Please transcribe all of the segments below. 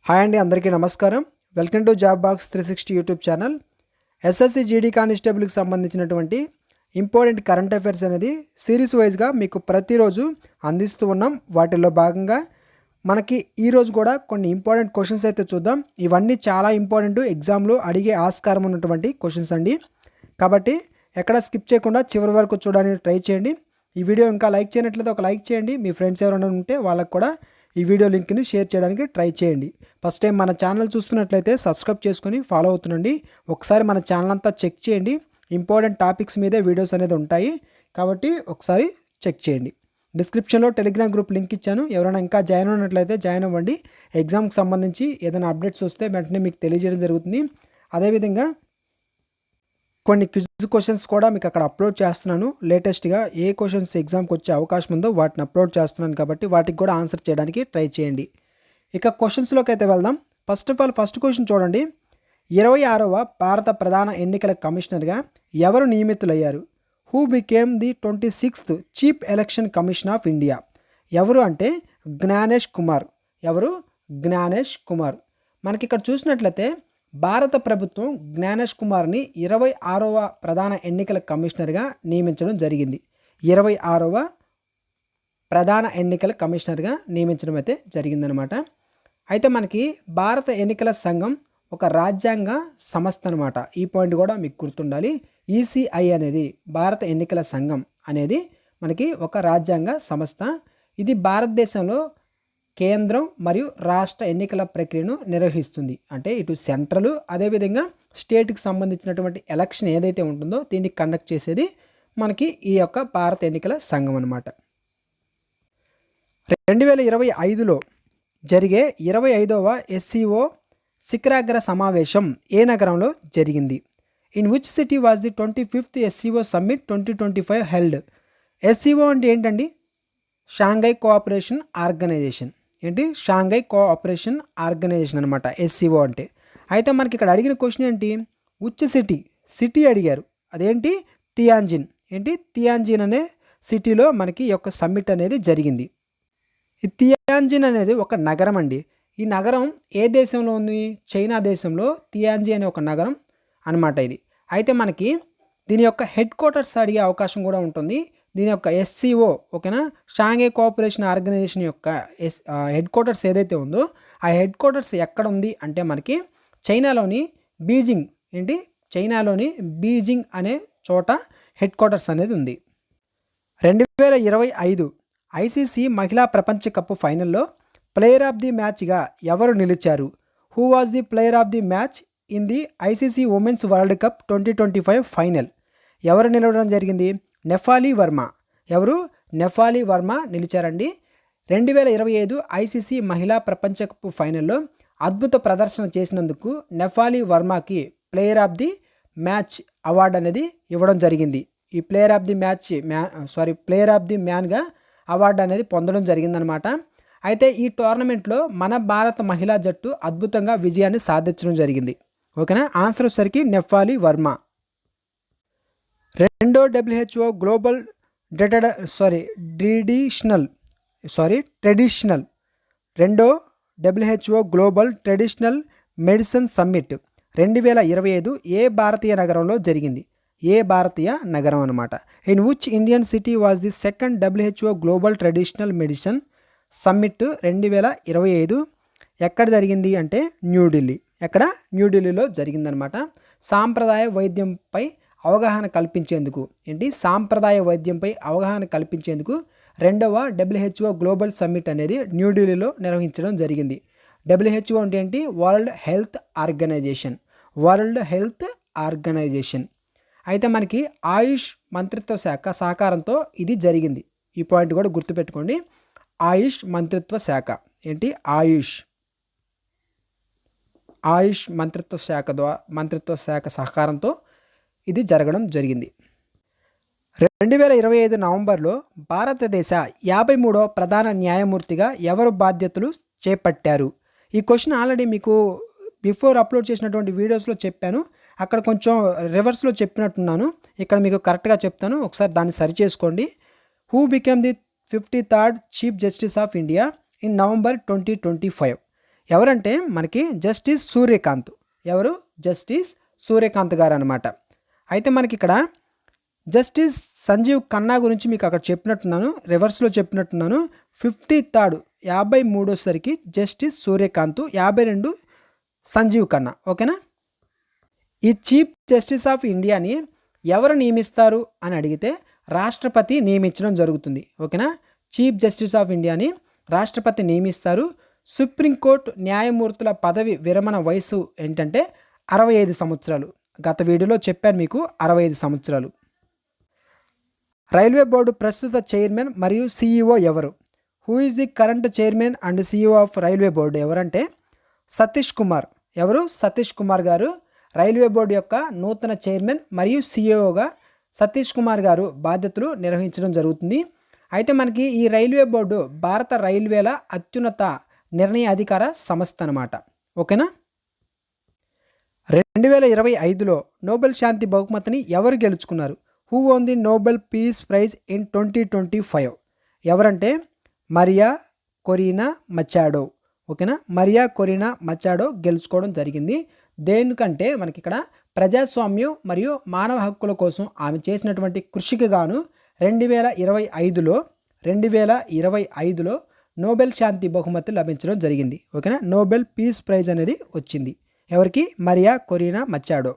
Hi అండి, అందరికీ నమస్కారం. Welcome to job box 360 YouTube channel. SSC GD కానిస్టేబుల్కి సంబంధించినటువంటి ఇంపార్టెంట్ కరెంట్ అఫైర్స్ అనేది సిరీస్ వైజ్గా మీకు ప్రతిరోజు అందిస్తూ ఉన్నాం. వాటిల్లో భాగంగా మనకి ఈరోజు కూడా కొన్ని ఇంపార్టెంట్ క్వశ్చన్స్ అయితే చూద్దాం. ఇవన్నీ చాలా ఇంపార్టెంట్, ఎగ్జామ్లో అడిగే ఆస్కారం ఉన్నటువంటి క్వశ్చన్స్ అండి. కాబట్టి ఎక్కడ స్కిప్ చేయకుండా చివరి వరకు చూడడానికి ట్రై చేయండి. ఈ వీడియో ఇంకా లైక్ చేయనట్లయితే ఒక లైక్ చేయండి. మీ ఫ్రెండ్స్ ఎవరైనా ఉంటే వాళ్ళకు కూడా ఈ వీడియో లింక్ని షేర్ చేయడానికి ట్రై చేయండి. ఫస్ట్ టైం మన ఛానల్ చూస్తున్నట్లయితే సబ్స్క్రైబ్ చేసుకొని ఫాలో అవుతుండండి. ఒకసారి మన ఛానల్ అంతా చెక్ చేయండి. ఇంపార్టెంట్ టాపిక్స్ మీదే వీడియోస్ అనేది ఉంటాయి, కాబట్టి ఒకసారి చెక్ చేయండి. డిస్క్రిప్షన్లో టెలిగ్రామ్ గ్రూప్ లింక్ ఇచ్చాను. ఎవరైనా ఇంకా జాయిన్ అయినట్లయితే జాయిన్ అవ్వండి. ఎగ్జామ్కి సంబంధించి ఏదైనా అప్డేట్స్ వస్తే వెంటనే మీకు తెలియజేయడం జరుగుతుంది. అదేవిధంగా కొన్ని క్విజ్ క్వశ్చన్స్ కూడా మీకు అక్కడ అప్లోడ్ చేస్తున్నాను. లేటెస్ట్గా ఏ క్వశ్చన్స్ ఎగ్జామ్కి వచ్చే అవకాశం ఉందో వాటిని అప్లోడ్ చేస్తున్నాను, కాబట్టి వాటికి కూడా ఆన్సర్ చేయడానికి ట్రై చేయండి. ఇక క్వశ్చన్స్లోకి అయితే వెళ్దాం. First of all first question చూడండి. 26వ భారత ప్రధాన ఎన్నికల కమిషనర్గా ఎవరు నియమితులయ్యారు? Who became the 26th chief election commission of India? ఎవరు అంటే జ్ఞానేష్ కుమార్. ఎవరు? జ్ఞానేష్ కుమార్. మనకి ఇక్కడ చూసినట్లయితే భారత ప్రభుత్వం జ్ఞానేష్ కుమార్ని 26వ ప్రధాన ఎన్నికల కమిషనర్గా నియమించడం జరిగింది. 26వ ప్రధాన ఎన్నికల కమిషనర్గా నియమించడం అయితే జరిగిందనమాట. అయితే మనకి భారత ఎన్నికల సంఘం ఒక రాజ్యాంగ సంస్థ అనమాట. ఈ పాయింట్ కూడా మీకు గుర్తుండాలి. ఈసీఐ అనేది భారత ఎన్నికల సంఘం అనేది మనకి ఒక రాజ్యాంగ సంస్థ. ఇది భారతదేశంలో కేంద్రం మరియు రాష్ట్ర ఎన్నికల ప్రక్రియను నిర్వహిస్తుంది. అంటే ఇటు సెంట్రల్, అదేవిధంగా స్టేట్కి సంబంధించినటువంటి ఎలక్షన్ ఏదైతే ఉంటుందో దీన్ని కండక్ట్ చేసేది మనకి ఈ యొక్క భారత ఎన్నికల సంఘం అనమాట. 2025లో జరిగే 25వ ఎస్సీఓ శిఖరాగ్ర సమావేశం ఏ నగరంలో జరిగింది? In which city was the 25th SCO summit 2025 held? SCO అంటే ఏంటండి? Shanghai cooperation organisation. ఏంటి? షాంఘై కోఆపరేషన్ ఆర్గనైజేషన్ అనమాట ఎస్సీఓ అంటే. అయితే మనకి ఇక్కడ అడిగిన క్వశ్చన్ ఏంటి? విచ్ సిటీ అడిగారు. అదేంటి? తియాన్జిన్. ఏంటి? తియాన్జిన్ అనే సిటీలో మనకి ఈ యొక్క సమ్మిట్ అనేది జరిగింది. ఈ తియాన్జిన్ అనేది ఒక నగరం అండి. ఈ నగరం ఏ దేశంలో ఉంది? చైనా దేశంలో తియాన్జిన్ అనే ఒక నగరం అనమాట ఇది. అయితే మనకి దీని యొక్క హెడ్ క్వార్టర్స్ అడిగే అవకాశం కూడా ఉంటుంది. దీని యొక్క ఎస్సీఓ, ఓకేనా, షాంఘై కోఆపరేషన్ ఆర్గనైజేషన్ యొక్క హెడ్ క్వార్టర్స్ ఏదైతే ఉందో ఆ హెడ్ క్వార్టర్స్ ఎక్కడ ఉంది అంటే మనకి చైనాలోని బీజింగ్. ఏంటి? చైనాలోని బీజింగ్ అనే చోట హెడ్ క్వార్టర్స్ అనేది ఉంది. 2025 ఐసీసీ మహిళా ప్రపంచ కప్ ఫైనల్లో ప్లేయర్ ఆఫ్ ది మ్యాచ్గా ఎవరు నిలిచారు? Who was the player of the match in the ICC women's world cup 2025 final? ఎవరు నిలవడం జరిగింది? నెఫాలి వర్మ. ఎవరు? నెఫాలి వర్మ నిలిచారండి. 2025 ఐసీసీ మహిళా ప్రపంచ కప్ ఫైనల్లో అద్భుత ప్రదర్శన చేసినందుకు నెఫాలి వర్మకి player of the match award అనేది ఇవ్వడం జరిగింది. ఈ ప్లేయర్ ఆఫ్ ది మ్యాన్గా అవార్డు అనేది పొందడం జరిగిందనమాట. అయితే ఈ టోర్నమెంట్లో మన భారత మహిళా జట్టు అద్భుతంగా విజయాన్ని సాధించడం జరిగింది. ఓకేనా? ఆన్సర్ వచ్చేసరికి నెఫాలి వర్మ. రెండో WHO గ్లోబల్ ట్రెడిషనల్ రెండో WHO global traditional medicine summit 2025 ఏ భారతీయ నగరంలో జరిగింది? ఏ భారతీయ నగరం అనమాట. In which Indian city was the second WHO global traditional medicine summit 2025 ఎక్కడ జరిగింది అంటే న్యూఢిల్లీ. ఎక్కడ? న్యూఢిల్లీలో జరిగిందనమాట. సాంప్రదాయ వైద్యంపై అవగాహన కల్పించేందుకు సాంప్రదాయ వైద్యంపై అవగాహన కల్పించేందుకు రెండవ WHO గ్లోబల్ సమ్మిట్ అనేది న్యూఢిల్లీలో నిర్వహించడం జరిగింది. WHO అంటే ఏంటి? World health organisation. అయితే మనకి ఆయుష్ మంత్రిత్వ శాఖ సహకారంతో ఇది జరిగింది. ఈ పాయింట్ కూడా గుర్తుపెట్టుకోండి. ఆయుష్ మంత్రిత్వ శాఖ. ఏంటి? ఆయుష్ మంత్రిత్వ శాఖ సహకారంతో ఇది జరగడం జరిగింది. 2025 నవంబర్లో భారతదేశ 53వ ప్రధాన న్యాయమూర్తిగా ఎవరు బాధ్యతలు చేపట్టారు? ఈ క్వశ్చన్ ఆల్రెడీ మీకు బిఫోర్ అప్లోడ్ చేసినటువంటి వీడియోస్లో చెప్పాను. అక్కడ కొంచెం రివర్స్లో చెప్పినట్టున్నాను. ఇక్కడ మీకు కరెక్ట్గా చెప్తాను, ఒకసారి దాన్ని సరి చేసుకోండి. Who became the 53rd chief justice of India in November 2025? ఎవరంటే మనకి జస్టిస్ సూర్యకాంత్. ఎవరు? జస్టిస్ సూర్యకాంత్ గారు అనమాట. అయితే మనకి ఇక్కడ జస్టిస్ సంజీవ్ ఖన్నా గురించి మీకు అక్కడ చెప్పినట్టున్నాను, రివర్స్లో చెప్పినట్టున్నాను. 53rd 53సరికి జస్టిస్ సూర్యకాంత్, 52 సంజీవ్ ఖన్నా. ఓకేనా? ఈ చీఫ్ జస్టిస్ ఆఫ్ ఇండియాని ఎవరు నియమిస్తారు అని అడిగితే రాష్ట్రపతి నియమించడం జరుగుతుంది. ఓకేనా? చీఫ్ జస్టిస్ ఆఫ్ ఇండియాని రాష్ట్రపతి నియమిస్తారు. సుప్రీంకోర్టు న్యాయమూర్తుల పదవి విరమణ వయసు ఏంటంటే 65 సంవత్సరాలు. గత వీడియోలో చెప్పాను మీకు 65 సంవత్సరాలు. రైల్వే బోర్డు ప్రస్తుత చైర్మన్ మరియు సిఇఓ ఎవరు? Who is the current chairman and CEO of railway board ఎవరంటే సతీష్ కుమార్. ఎవరు? సతీష్ కుమార్ గారు రైల్వే బోర్డు యొక్క నూతన చైర్మన్ మరియు సిఇఓగా సతీష్ కుమార్ గారు బాధ్యతలు నిర్వహించడం జరుగుతుంది. అయితే మనకి ఈ రైల్వే బోర్డు భారత రైల్వేల అత్యున్నత నిర్ణయ అధికార సంస్థ అన్నమాట. ఓకేనా? 2025లో నోబెల్ శాంతి బహుమతిని ఎవరు గెలుచుకున్నారు? Who won the Nobel peace prize in 2025? ఎవరంటే మరియా కొరీనా మచాడో. ఓకేనా? మరియా కొరీనా మచాడో గెలుచుకోవడం జరిగింది. దేనికంటే మనకి ఇక్కడ ప్రజాస్వామ్యం మరియు మానవ హక్కుల కోసం ఆమె చేసినటువంటి కృషికి గాను 2025లో నోబెల్ శాంతి బహుమతి లభించడం జరిగింది. ఓకేనా? నోబెల్ పీస్ ప్రైజ్ అనేది వచ్చింది. ఎవరికి? Maria Corina Machado.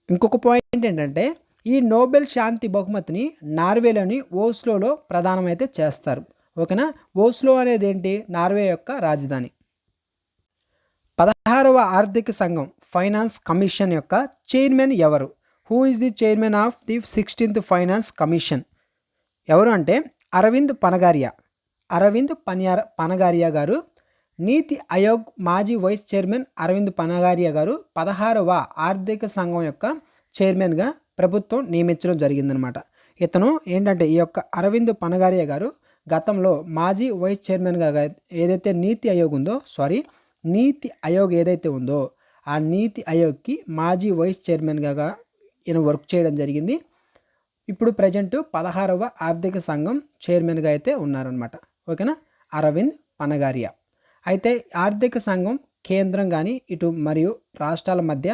ఇంకొక పాయింట్ ఏంటంటే ఈ నోబెల్ శాంతి బహుమతిని నార్వేలోని ఓస్లోలో ప్రదానమైతే చేస్తారు. ఓకేనా? ఓస్లో అనేది ఏంటి? నార్వే యొక్క రాజధాని. 16వ ఆర్థిక సంఘం ఫైనాన్స్ కమిషన్ యొక్క చైర్మన్ ఎవరు? Who is the chairman of the 16th finance commission? ఎవరు అంటే అరవింద్ పనగారియా. అరవింద్ పనగారియా గారు. నీతి ఆయోగ్ మాజీ వైస్ చైర్మన్ అరవింద్ పనగారియా గారు 16వ ఆర్థిక సంఘం యొక్క చైర్మన్గా ప్రభుత్వం నియమించడం జరిగిందనమాట. ఇతను ఏంటంటే ఈ యొక్క అరవింద్ పనగారియా గారు గతంలో మాజీ వైస్ చైర్మన్గా ఏదైతే నీతి ఆయోగ్ ఏదైతే ఉందో ఆ నీతి ఆయోగ్కి మాజీ వైస్ చైర్మన్గా ఈయన వర్క్ చేయడం జరిగింది. ఇప్పుడు ప్రజెంట్ 16వ ఆర్థిక సంఘం చైర్మన్గా అయితే ఉన్నారనమాట. ఓకేనా? అరవింద్ పనగారియా. అయితే ఆర్థిక సంఘం కేంద్రం కానీ ఇటు మరియు రాష్ట్రాల మధ్య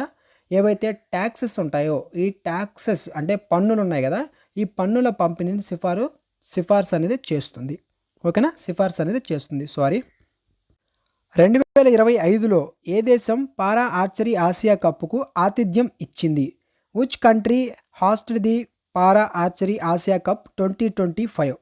ఏవైతే ట్యాక్సెస్ ఉంటాయో ఈ ట్యాక్సెస్ అంటే పన్నులు ఉన్నాయి కదా, ఈ పన్నుల పంపిణీని సిఫార్సు అనేది చేస్తుంది. ఓకేనా? సిఫార్సు అనేది చేస్తుంది. 2025లో ఏ దేశం పారా ఆర్చరీ ఆసియా కప్కు ఆతిథ్యం ఇచ్చింది? Which country hosted the para archery Asia cup 2025?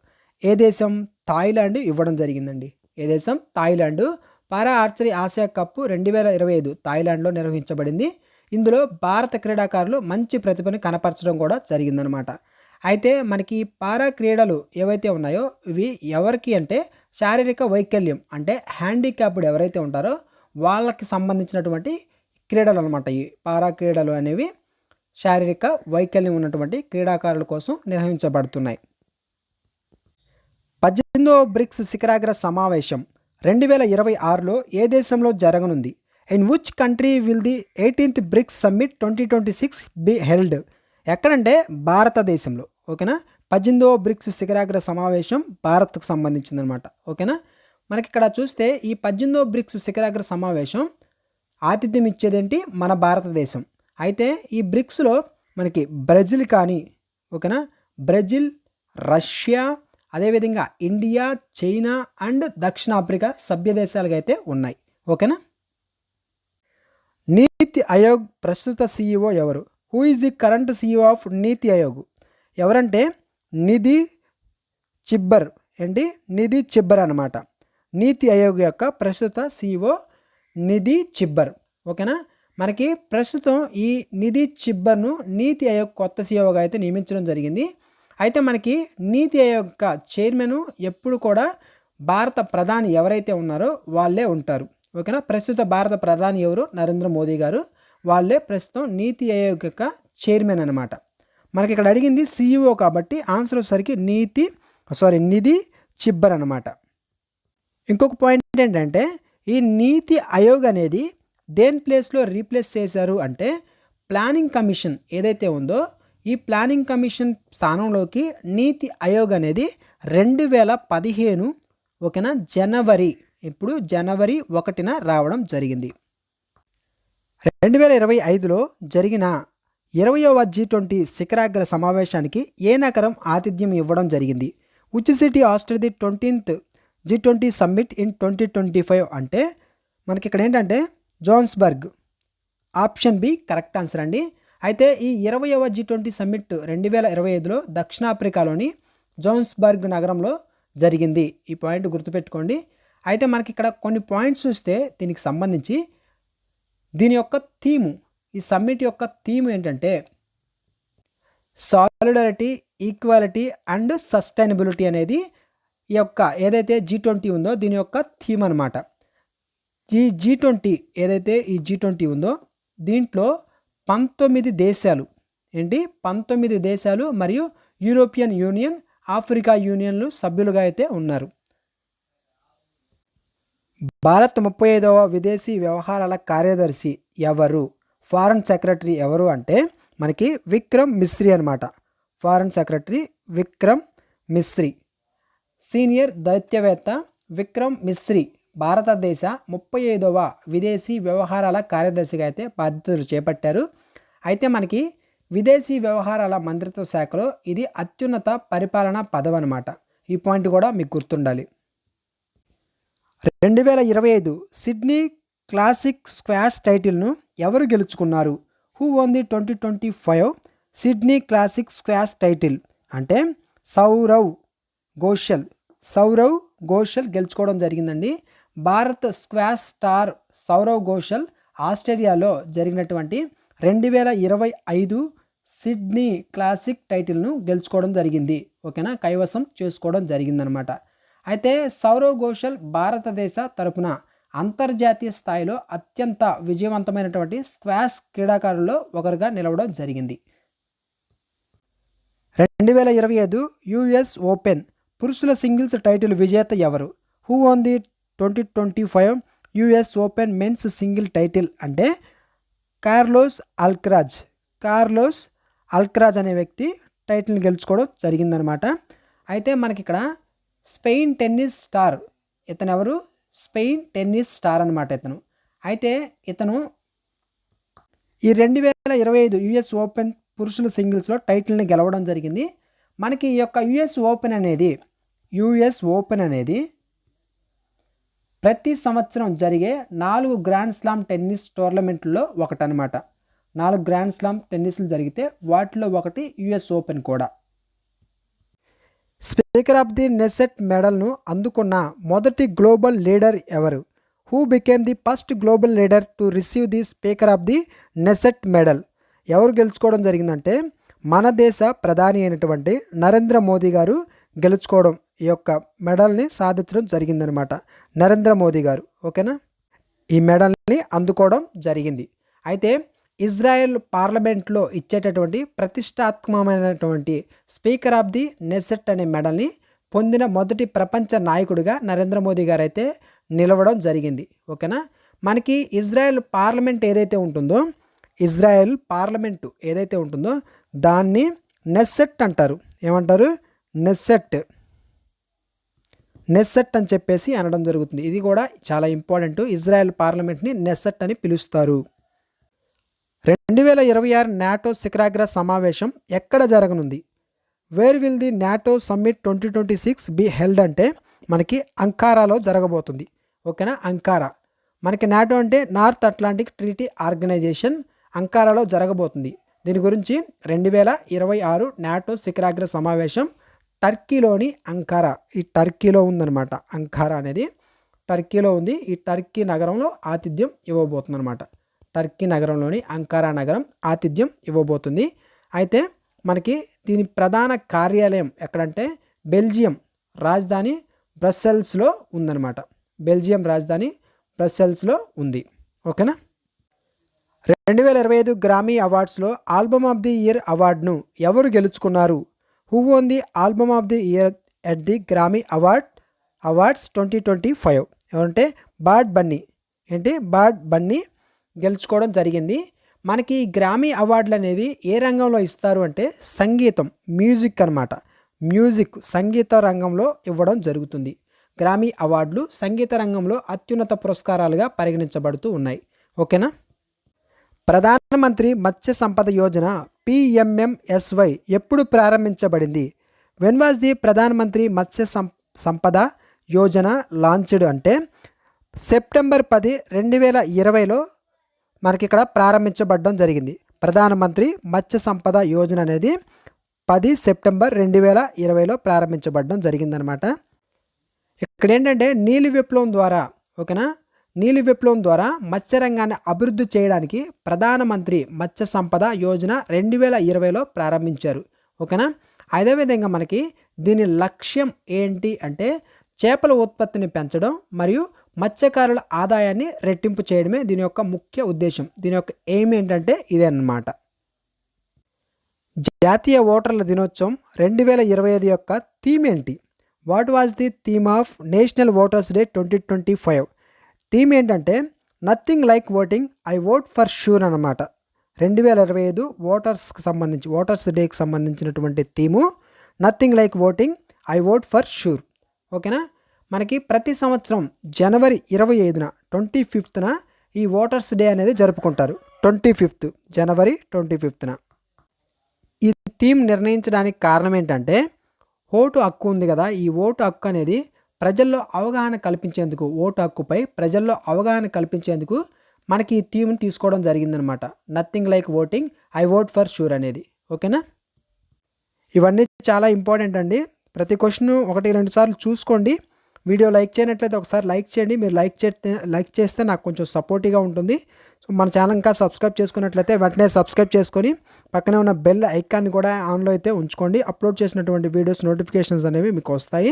ఏ దేశం? థాయిలాండ్ ఇవ్వడం జరిగిందండి. ఏ దేశం? Thailand. Para archery Asia cup 2025 థాయిలాండ్లో నిర్వహించబడింది. ఇందులో భారత క్రీడాకారులు మంచి ప్రతిభను కనపరచడం కూడా జరిగిందనమాట. అయితే మనకి పారా క్రీడలు ఏవైతే ఉన్నాయో ఇవి ఎవరికి అంటే శారీరక వైకల్యం అంటే హ్యాండిక్యాప్డ్ ఎవరైతే ఉంటారో వాళ్ళకి సంబంధించినటువంటి క్రీడలు అనమాట. ఈ పారా క్రీడలు అనేవి శారీరక వైకల్యం ఉన్నటువంటి క్రీడాకారుల కోసం నిర్వహించబడుతున్నాయి. 18వ బ్రిక్స్ శిఖరాగ్ర సమావేశం 2026లో ఏ దేశంలో జరగనుంది? In which country will the 18th bricks summit 2026 be held? ఎక్కడంటే భారతదేశంలో. ఓకేనా? 18వ బ్రిక్స్ శిఖరాగ్ర సమావేశం భారత్కు సంబంధించిందనమాట. ఓకేనా? మనకి ఇక్కడ చూస్తే ఈ 18వ బ్రిక్స్ శిఖరాగ్ర సమావేశం ఆతిథ్యం ఇచ్చేదేంటి? మన భారతదేశం. అయితే ఈ బ్రిక్స్లో మనకి బ్రెజిల్ కానీ, ఓకేనా, బ్రెజిల్, రష్యా, అదేవిధంగా ఇండియా, చైనా అండ్ దక్షిణాఫ్రికా సభ్య దేశాలుగా అయితే ఉన్నాయి. ఓకేనా? నీతి ఆయోగ్ ప్రస్తుత సిఇఓ ఎవరు? Who is the current CEO of నీతి ఆయోగ్? ఎవరంటే నిధి చిబ్బర్. ఏంటి? నిధి చిబ్బర్ అనమాట. నీతి ఆయోగ్ యొక్క ప్రస్తుత సిఇఓ నిధి చిబ్బర్. ఓకేనా? మనకి ప్రస్తుతం ఈ నిధి చిబ్బర్ను నీతి ఆయోగ్ కొత్త సిఇఓగా అయితే నియమించడం జరిగింది. అయితే మనకి నీతి ఆయోగ్ యొక్క చైర్మన్ ఎప్పుడు కూడా భారత ప్రధాని ఎవరైతే ఉన్నారో వాళ్ళే ఉంటారు. ఓకేనా? ప్రస్తుత భారత ప్రధాని ఎవరు? నరేంద్ర మోదీ గారు. వాళ్ళే ప్రస్తుతం నీతి ఆయోగ్ యొక్క చైర్మన్ అనమాట. మనకి ఇక్కడ అడిగింది సిఇఓ కాబట్టి ఆన్సర్ వచ్చేసరికి నిధి చిబ్బర్ అనమాట. ఇంకొక పాయింట్ ఏంటంటే ఈ నీతి ఆయోగ్ అనేది దేని ప్లేస్లో రీప్లేస్ చేశారు అంటే ప్లానింగ్ కమిషన్ ఏదైతే ఉందో ఈ ప్లానింగ్ కమిషన్ స్థానంలోకి నీతి ఆయోగ్ అనేది 2015 ఓకేనా జనవరి ఇప్పుడు జనవరి 1న రావడం జరిగింది. 2025లో జరిగిన 20వ G20 శిఖరాగ్ర సమావేశానికి ఏ నగరం ఆతిథ్యం ఇవ్వడం జరిగింది? Which city hosted the 20th G20 summit in 2025 అంటే మనకి ఇక్కడ ఏంటంటే జోహాన్స్బర్గ్. ఆప్షన్ బి కరెక్ట్ ఆన్సర్ అండి. అయితే ఈ 20వ G20 సమ్మిట్ 2025లో దక్షిణాఫ్రికాలోని జోహాన్స్బర్గ్ నగరంలో జరిగింది. ఈ పాయింట్ గుర్తుపెట్టుకోండి. అయితే మనకి ఇక్కడ కొన్ని పాయింట్స్ చూస్తే దీనికి సంబంధించి దీని యొక్క థీము, ఈ సమ్మిట్ యొక్క థీమ్ ఏంటంటే సాలిడారిటీ, ఈక్వాలిటీ అండ్ సస్టైనబిలిటీ అనేది ఈ యొక్క ఏదైతే G20 ఉందో దీని యొక్క థీమ్ అనమాట. ఈ G20 ఏదైతే ఈ G20 ఉందో దీంట్లో 19 దేశాలు 19 దేశాలు మరియు యూరోపియన్ యూనియన్, ఆఫ్రికా యూనియన్లు సభ్యులుగా అయితే ఉన్నారు. భారత్ 35వ విదేశీ వ్యవహారాల కార్యదర్శి ఎవరు? ఫారెన్ సెక్రటరీ ఎవరు అంటే మనకి విక్రమ్ మిశ్రీ అనమాట. Foreign secretary Vikram Misri. Senior దౌత్యవేత్త విక్రమ్ మిశ్రీ భారతదేశ 35వ విదేశీ వ్యవహారాల కార్యదర్శిగా అయితే బాధ్యతలు చేపట్టారు. అయితే మనకి విదేశీ వ్యవహారాల మంత్రిత్వ శాఖలో ఇది అత్యున్నత పరిపాలనా పదవి అనమాట. ఈ పాయింట్ కూడా మీకు గుర్తుండాలి. 2025 సిడ్నీ క్లాసిక్ స్క్వాష్ టైటిల్ను ఎవరు గెలుచుకున్నారు? Who won the 2025 Sydney classic squash title అంటే సౌరవ్ ఘోషల్ గెలుచుకోవడం జరిగిందండి. భారత్ స్క్వాష్ స్టార్ సౌరవ్ ఘోషల్ ఆస్ట్రేలియాలో జరిగినటువంటి 2025 సిడ్నీ క్లాసిక్ టైటిల్ను గెలుచుకోవడం జరిగింది. ఓకేనా, కైవసం చేసుకోవడం జరిగిందనమాట. అయితే సౌరవ్ ఘోషల్ భారతదేశ తరపున అంతర్జాతీయ స్థాయిలో అత్యంత విజయవంతమైనటువంటి స్క్వాష్ క్రీడాకారుల్లో ఒకరుగా నిలవడం జరిగింది. 2025 యుఎస్ ఓపెన్ పురుషుల సింగిల్స్ టైటిల్ విజేత ఎవరు? Who won the 2025 US open men's single title అంటే కార్లోస్ అల్క్రాజ్ అనే వ్యక్తి టైటిల్ని గెలుచుకోవడం జరిగిందనమాట. అయితే మనకి ఇక్కడ స్పెయిన్ టెన్నిస్ స్టార్ ఇతను ఎవరు? స్పెయిన్ టెన్నిస్ స్టార్ అనమాట ఇతను. అయితే ఇతను ఈ 2025 యుఎస్ ఓపెన్ పురుషుల సింగిల్స్లో టైటిల్ని గెలవడం జరిగింది. మనకి ఈ యొక్క యుఎస్ ఓపెన్ అనేది ప్రతి సంవత్సరం జరిగే 4 గ్రాండ్ స్లామ్ టెన్నిస్ టోర్నమెంట్లో ఒకటనమాట. 4 గ్రాండ్ స్లామ్ టెన్నిస్లు జరిగితే వాటిలో ఒకటి యుఎస్ ఓపెన్ కూడా. స్పీకర్ ఆఫ్ ది నెసెట్ మెడల్ను అందుకున్న మొదటి గ్లోబల్ లీడర్ ఎవరు? Who became the first global leader to receive the speaker of the Knesset medal? ఎవరు గెలుచుకోవడం జరిగిందంటే మన దేశ ప్రధాని అయినటువంటి నరేంద్ర మోదీ గారు గెలుచుకోవడం, ఈ యొక్క మెడల్ని సాధించడం జరిగిందనమాట. నరేంద్ర మోదీ గారు ఓకేనా ఈ మెడల్ని అందుకోవడం జరిగింది. అయితే ఇజ్రాయెల్ పార్లమెంట్లో ఇచ్చేటటువంటి ప్రతిష్టాత్మకమైనటువంటి స్పీకర్ ఆఫ్ ది నెసెట్ అనే మెడల్ని పొందిన మొదటి ప్రపంచ నాయకుడిగా నరేంద్ర మోదీ గారు అయితే నిలవడం జరిగింది. ఓకేనా, మనకి ఇజ్రాయెల్ పార్లమెంట్ ఏదైతే ఉంటుందో దాన్ని నెసెట్ అంటారు. ఏమంటారు? నెసెట్ అని చెప్పేసి అనడం జరుగుతుంది. ఇది కూడా చాలా ఇంపార్టెంట్. ఇజ్రాయెల్ పార్లమెంట్ని నెసెట్ అని పిలుస్తారు. 2026 నాటో శిఖరాగ్ర సమావేశం ఎక్కడ జరగనుంది? Where will the NATO summit 2026 be held అంటే మనకి అంకారాలో జరగబోతుంది. ఓకేనా, అంకారా మనకి నాటో అంటే నార్త్ అట్లాంటిక్ ట్రీటీ ఆర్గనైజేషన్, అంకారాలో జరగబోతుంది. దీని గురించి 2026 నాటో శిఖరాగ్ర సమావేశం టర్కీలోని అంకారా, ఈ టర్కీలో ఉందన్నమాట. అంకారా అనేది టర్కీలో ఉంది. ఈ టర్కీ నగరంలో ఆతిథ్యం ఇవ్వబోతుంది అనమాట. టర్కీ నగరంలోని అంకారా నగరం ఆతిథ్యం ఇవ్వబోతుంది. అయితే మనకి దీని ప్రధాన కార్యాలయం ఎక్కడంటే బెల్జియం రాజధాని బ్రస్సెల్స్లో ఉందన్నమాట. బెల్జియం రాజధాని బ్రస్సెల్స్లో ఉంది. ఓకేనా, 2025 గ్రామీ అవార్డ్స్లో ఆల్బమ్ ఆఫ్ ది ఇయర్ అవార్డును ఎవరు గెలుచుకున్నారు? Who won the album of the year at the Grammy awards 2025? ఏమంటే బాడ్ బన్నీ గెలుచుకోవడం జరిగింది. మనకి గ్రామీ అవార్డులు అనేవి ఏ రంగంలో ఇస్తారు అంటే సంగీతం, మ్యూజిక్ అనమాట. సంగీత రంగంలో ఇవ్వడం జరుగుతుంది. గ్రామీ అవార్డులు సంగీత రంగంలో అత్యున్నత పురస్కారాలుగా పరిగణించబడుతూ ఉన్నాయి. ఓకేనా. ప్రధానమంత్రి మత్స్య సంపద యోజన PMMSY ఎప్పుడు ప్రారంభించబడింది? వెన్ వాజ్ ది ప్రధానమంత్రి మత్స్య సంపద యోజన లాంచ్డ్ అంటే సెప్టెంబర్ 10, 2020లో మనకి ఇక్కడ ప్రారంభించబడడం జరిగింది. ప్రధానమంత్రి మత్స్య సంపద యోజన అనేది 10 సెప్టెంబర్ 2020లో ప్రారంభించబడడం జరిగిందనమాట. ఇక్కడ ఏంటంటే నీలి విప్లవం ద్వారా, ఓకేనా, నీలి విప్లవం ద్వారా మత్స్యరంగాన్ని అభివృద్ధి చేయడానికి ప్రధానమంత్రి మత్స్య సంపద యోజన 2020లో ప్రారంభించారు. ఓకేనా. అదేవిధంగా మనకి దీని లక్ష్యం ఏంటి అంటే చేపల ఉత్పత్తిని పెంచడం మరియు మత్స్యకారుల ఆదాయాన్ని రెట్టింపు చేయడమే దీని యొక్క ముఖ్య ఉద్దేశం. దీని యొక్క ఎయిమ్ ఏంటంటే ఇదే అన్నమాట. జాతీయ ఓటర్ల దినోత్సవం 2025 యొక్క థీమ్ ఏంటి? What was the theme of national voters day 2025? Theme ఏంటంటే nothing like voting, I vote for sure అన్నమాట. 2025 ఓటర్స్ డేకి సంబంధించినటువంటి theme nothing like voting, I vote for sure. ఓకేనా. మనకి ప్రతి సంవత్సరం జనవరి 25న 25న ఈ ఓటర్స్ డే అనేది జరుపుకుంటారు. జనవరి 25న. ఈ థీమ్ నిర్ణయించడానికి కారణం ఏంటంటే ఓటు హక్కు ఉంది కదా, ఈ ఓటు హక్కు అనేది ప్రజల్లో అవగాహన కల్పించేందుకు, ఓటు హక్కుపై ప్రజల్లో అవగాహన కల్పించేందుకు మనకి ఈ థీమ్ని తీసుకోవడం జరిగిందనమాట. Nothing like voting, I vote for sure అనేది. ఓకేనా. ఇవన్నీ చాలా ఇంపార్టెంట్ అండి. ప్రతి క్వశ్చన్ 1-2 సార్లు చూసుకోండి. వీడియో లైక్ చేయనట్లయితే ఒకసారి లైక్ చేయండి. మీరు లైక్ చేస్తే నాకు కొంచెం సపోర్టివ్గా ఉంటుంది. సో మన ఛానల్ ఇంకా సబ్స్క్రైబ్ చేసుకున్నట్లయితే వెంటనే సబ్స్క్రైబ్ చేసుకొని పక్కనే ఉన్న బెల్ ఐకాన్ని కూడా ఆన్లో అయితే ఉంచుకోండి. అప్లోడ్ చేసినటువంటి వీడియోస్ నోటిఫికేషన్స్ అనేవి మీకు వస్తాయి.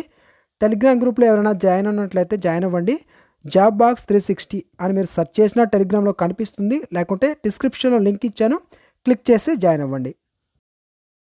టెలిగ్రామ్ గ్రూప్లో ఎవరైనా జాయిన్ అయినట్లయితే జాయిన్ అవ్వండి. జాబ్ బాక్స్ 360 అని మీరు సెర్చ్ చేసినా టెలిగ్రామ్లో కనిపిస్తుంది, లేకుంటే డిస్క్రిప్షన్లో లింక్ ఇచ్చాను, క్లిక్ చేసి జాయిన్ అవ్వండి.